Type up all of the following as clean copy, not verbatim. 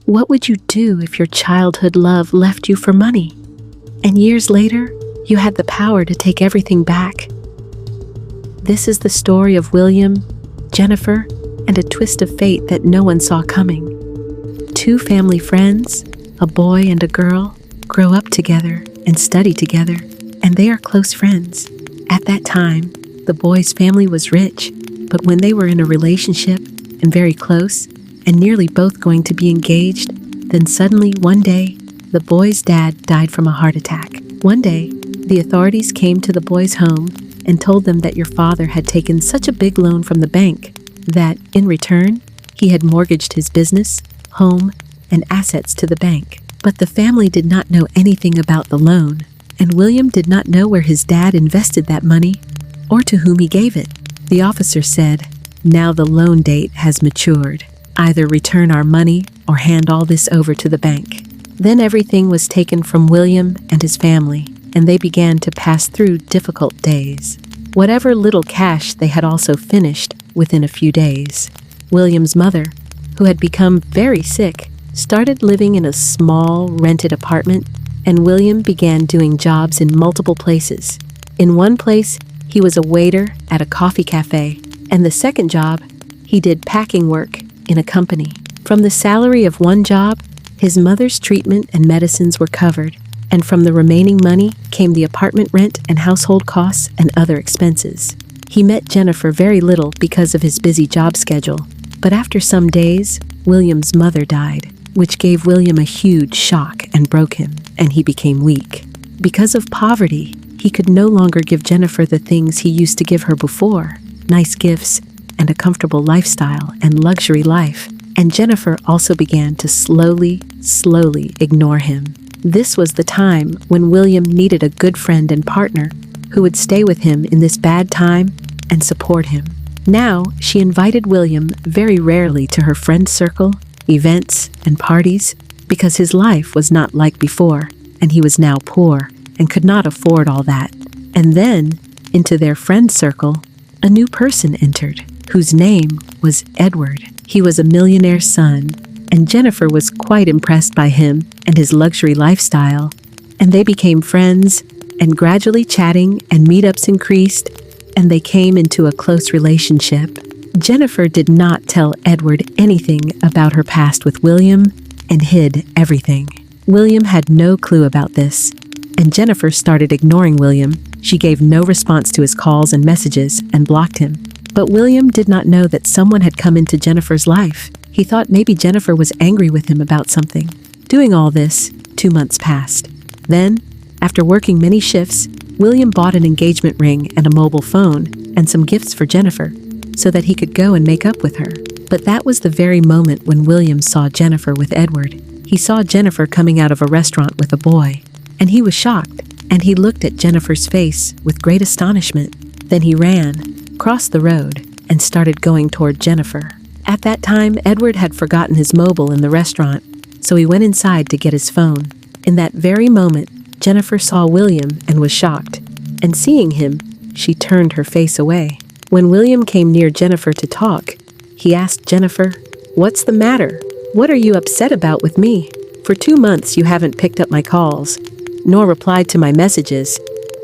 What would you do if your childhood love left you for money? And years later, you had the power to take everything back. This is the story of William, Jennifer, and a twist of fate that no one saw coming. Two family friends, a boy and a girl, grow up together and study together, and they are close friends. At that time, the boy's family was rich, but when they were in a relationship and very close, and nearly both going to be engaged, then suddenly one day, the boy's dad died from a heart attack. One day, the authorities came to the boy's home and told them that your father had taken such a big loan from the bank that, in return, he had mortgaged his business, home, and assets to the bank. But the family did not know anything about the loan, and William did not know where his dad invested that money or to whom he gave it. The officer said, "Now the loan date has matured. Either return our money or hand all this over to the bank." Then everything was taken from William and his family, and they began to pass through difficult days. Whatever little cash they had also finished within a few days. William's mother, who had become very sick, started living in a small rented apartment, and William began doing jobs in multiple places. In one place, he was a waiter at a coffee cafe, and the second job, he did packing work in a company. From the salary of one job, his mother's treatment and medicines were covered, and from the remaining money came the apartment rent and household costs and other expenses. He met Jennifer very little because of his busy job schedule, but after some days, William's mother died, which gave William a huge shock and broke him, and he became weak. Because of poverty, he could no longer give Jennifer the things he used to give her before, nice gifts and a comfortable lifestyle and luxury life, and Jennifer also began to slowly ignore him. This was the time when William needed a good friend and partner who would stay with him in this bad time and support him. Now, she invited William very rarely to her friend circle, events, and parties because his life was not like before, and he was now poor and could not afford all that. And then, into their friend circle, a new person entered, whose name was Edward. He was a millionaire's son, and Jennifer was quite impressed by him and his luxury lifestyle, and they became friends, and gradually chatting and meetups increased, and they came into a close relationship. Jennifer did not tell Edward anything about her past with William and hid everything. William had no clue about this, and Jennifer started ignoring William. She gave no response to his calls and messages and blocked him. But William did not know that someone had come into Jennifer's life. He thought maybe Jennifer was angry with him about something. Doing all this, 2 months passed. Then, after working many shifts, William bought an engagement ring and a mobile phone and some gifts for Jennifer so that he could go and make up with her. But that was the very moment when William saw Jennifer with Edward. He saw Jennifer coming out of a restaurant with a boy, and he was shocked, and he looked at Jennifer's face with great astonishment. Then he ran, crossed the road, and started going toward Jennifer. At that time, Edward had forgotten his mobile in the restaurant, so he went inside to get his phone. In that very moment, Jennifer saw William and was shocked, and seeing him, she turned her face away. When William came near Jennifer to talk, he asked Jennifer, "What's the matter? What are you upset about with me? For 2 months you haven't picked up my calls, nor replied to my messages,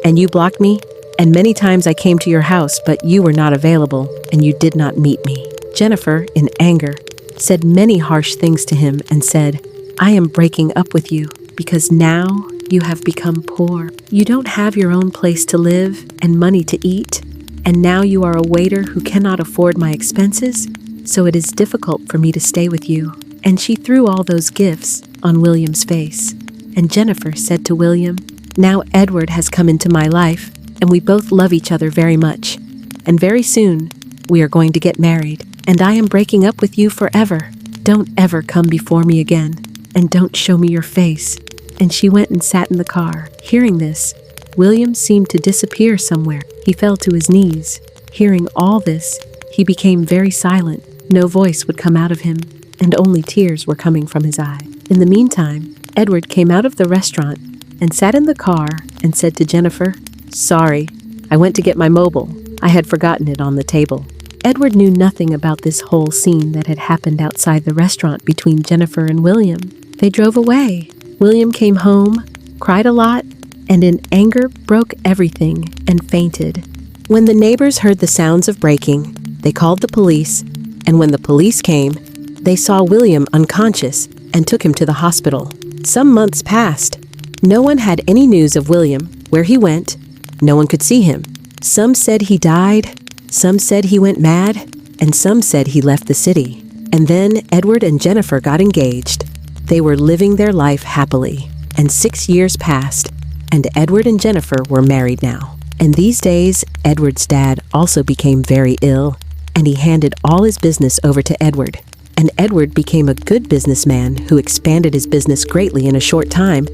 and you blocked me, and many times I came to your house, but you were not available, and you did not meet me." Jennifer, in anger, said many harsh things to him and said, "I am breaking up with you because now you have become poor. You don't have your own place to live and money to eat, and now you are a waiter who cannot afford my expenses, so it is difficult for me to stay with you." And she threw all those gifts on William's face. And Jennifer said to William, "Now Edward has come into my life, and we both love each other very much. And very soon, we are going to get married, and I am breaking up with you forever. Don't ever come before me again, and don't show me your face." And she went and sat in the car. Hearing this, William seemed to disappear somewhere. He fell to his knees. Hearing all this, he became very silent. No voice would come out of him, and only tears were coming from his eyes. In the meantime, Edward came out of the restaurant and sat in the car and said to Jennifer, "Sorry, I went to get my mobile. I had forgotten it on the table." Edward knew nothing about this whole scene that had happened outside the restaurant between Jennifer and William. They drove away. William came home, cried a lot, and in anger broke everything and fainted. When the neighbors heard the sounds of breaking, they called the police, and when the police came, they saw William unconscious and took him to the hospital. Some months passed. No one had any news of William, where he went. No one could see him. Some said he died, some said he went mad, and some said he left the city. And then Edward and Jennifer got engaged. They were living their life happily, and 6 years passed, and Edward and Jennifer were married now. And these days, Edward's dad also became very ill, and he handed all his business over to Edward. And Edward became a good businessman who expanded his business greatly in a short time,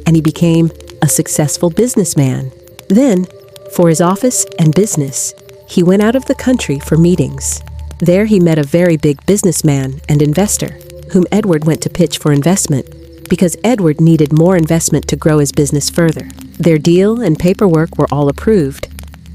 and he became a successful businessman. Then, for his office and business, he went out of the country for meetings. There he met a very big businessman and investor, whom Edward went to pitch for investment, because Edward needed more investment to grow his business further. Their deal and paperwork were all approved,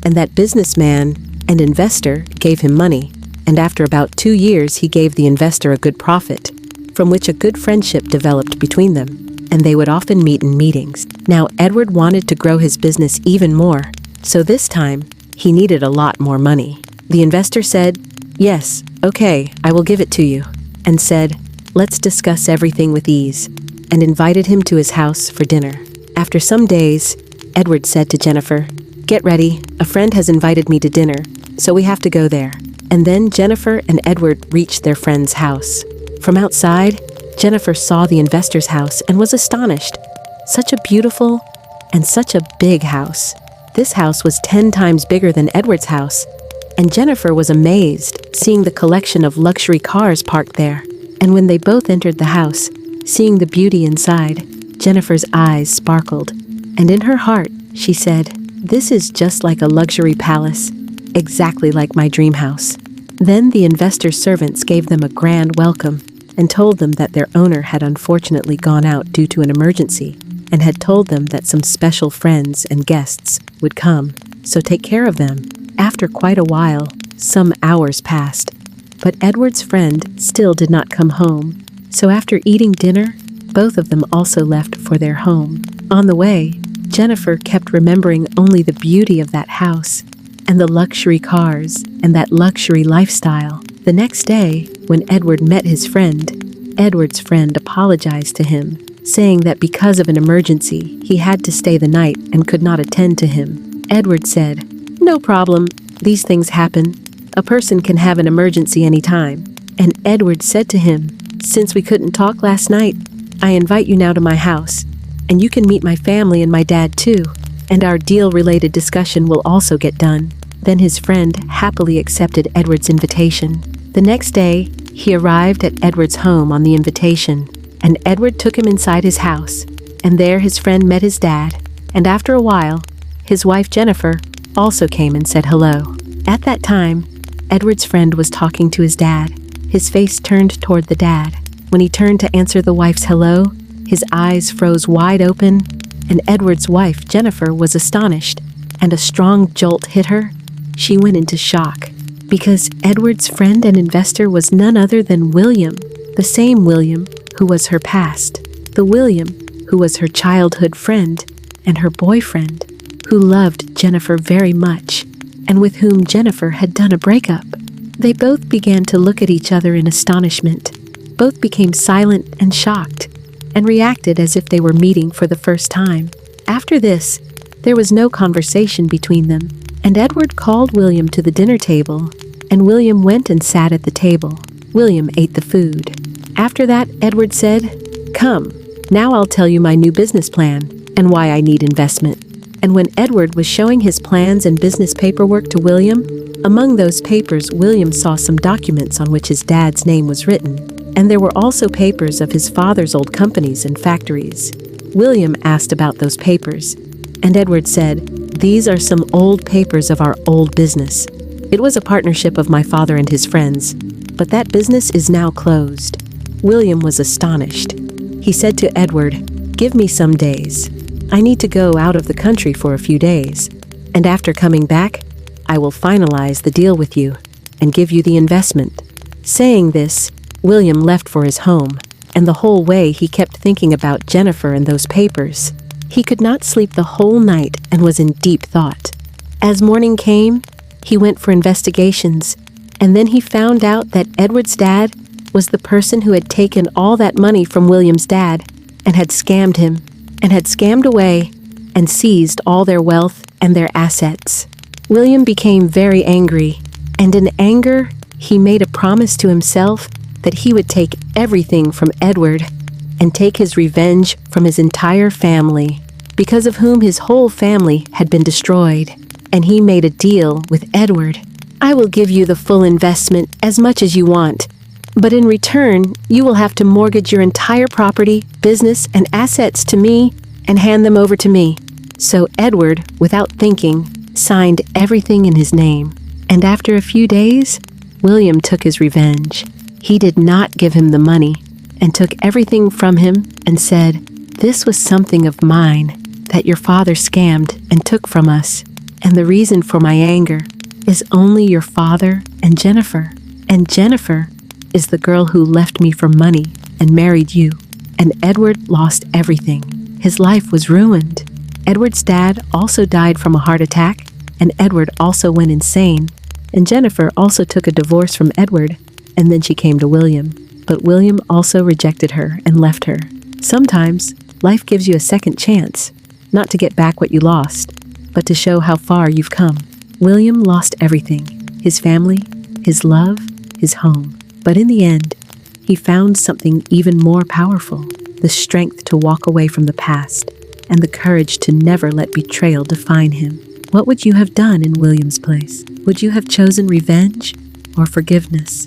and that businessman and investor gave him money, and after about 2 years he gave the investor a good profit, from which a good friendship developed between them, and they would often meet in meetings. Now Edward wanted to grow his business even more, so this time he needed a lot more money. The investor said, "Yes, okay, I will give it to you," and said, "Let's discuss everything with ease," and invited him to his house for dinner. After some days, Edward said to Jennifer, "Get ready, a friend has invited me to dinner, so we have to go there." And then Jennifer and Edward reached their friend's house. From outside, Jennifer saw the investor's house and was astonished. Such a beautiful and such a big house. This house was 10 times bigger than Edward's house, and Jennifer was amazed seeing the collection of luxury cars parked there. And when they both entered the house, seeing the beauty inside, Jennifer's eyes sparkled, and in her heart, she said, "This is just like a luxury palace, exactly like my dream house." Then the investor's servants gave them a grand welcome and told them that their owner had unfortunately gone out due to an emergency, and had told them that some special friends and guests would come, so take care of them. After quite a while, some hours passed, but Edward's friend still did not come home, so after eating dinner, both of them also left for their home. On the way, Jennifer kept remembering only the beauty of that house, and the luxury cars, and that luxury lifestyle. The next day, when Edward met his friend, Edward's friend apologized to him, saying that because of an emergency, he had to stay the night and could not attend to him. Edward said, "No problem, these things happen. A person can have an emergency anytime." And Edward said to him, "Since we couldn't talk last night, I invite you now to my house, and you can meet my family and my dad too, and our deal-related discussion will also get done." Then his friend happily accepted Edward's invitation. The next day, he arrived at Edward's home on the invitation, and Edward took him inside his house, and there his friend met his dad, and after a while, his wife Jennifer also came and said hello. At that time, Edward's friend was talking to his dad. His face turned toward the dad. When he turned to answer the wife's hello, his eyes froze wide open, and Edward's wife Jennifer was astonished, and a strong jolt hit her. She went into shock, because Edward's friend and investor was none other than William, the same William who was her past, the William who was her childhood friend and her boyfriend, who loved Jennifer very much, and with whom Jennifer had done a breakup. They both began to look at each other in astonishment. Both became silent and shocked, and reacted as if they were meeting for the first time. After this, there was no conversation between them, and Edward called William to the dinner table, and William went and sat at the table. William ate the food. After that, Edward said, "Come, now I'll tell you my new business plan, and why I need investment." And when Edward was showing his plans and business paperwork to William, among those papers William saw some documents on which his dad's name was written, and there were also papers of his father's old companies and factories. William asked about those papers, and Edward said, "These are some old papers of our old business. It was a partnership of my father and his friends, but that business is now closed." William was astonished. He said to Edward, "Give me some days. I need to go out of the country for a few days, and after coming back, I will finalize the deal with you." and give you the investment." Saying this, William left for his home, and the whole way he kept thinking about Jennifer and those papers. He could not sleep the whole night and was in deep thought. As morning came, he went for investigations, and then he found out that Edward's dad was the person who had taken all that money from William's dad and had scammed him, and had scammed away and seized all their wealth and their assets. William became very angry, and in anger, he made a promise to himself that he would take everything from Edward and take his revenge from his entire family, because of whom his whole family had been destroyed. And he made a deal with Edward. "I will give you the full investment, as much as you want, but in return, you will have to mortgage your entire property, business, and assets to me and hand them over to me." So Edward, without thinking, signed everything in his name. And after a few days, William took his revenge. He did not give him the money and took everything from him and said, "This was something of mine that your father scammed and took from us. And the reason for my anger is only your father and Jennifer. And Jennifer is the girl who left me for money and married you." And Edward lost everything. His life was ruined. Edward's dad also died from a heart attack, and Edward also went insane. And Jennifer also took a divorce from Edward, and then she came to William. But William also rejected her and left her. Sometimes, life gives you a second chance, not to get back what you lost, but to show how far you've come. William lost everything, his family, his love, his home. But in the end, he found something even more powerful, the strength to walk away from the past, and the courage to never let betrayal define him. What would you have done in William's place? Would you have chosen revenge or forgiveness?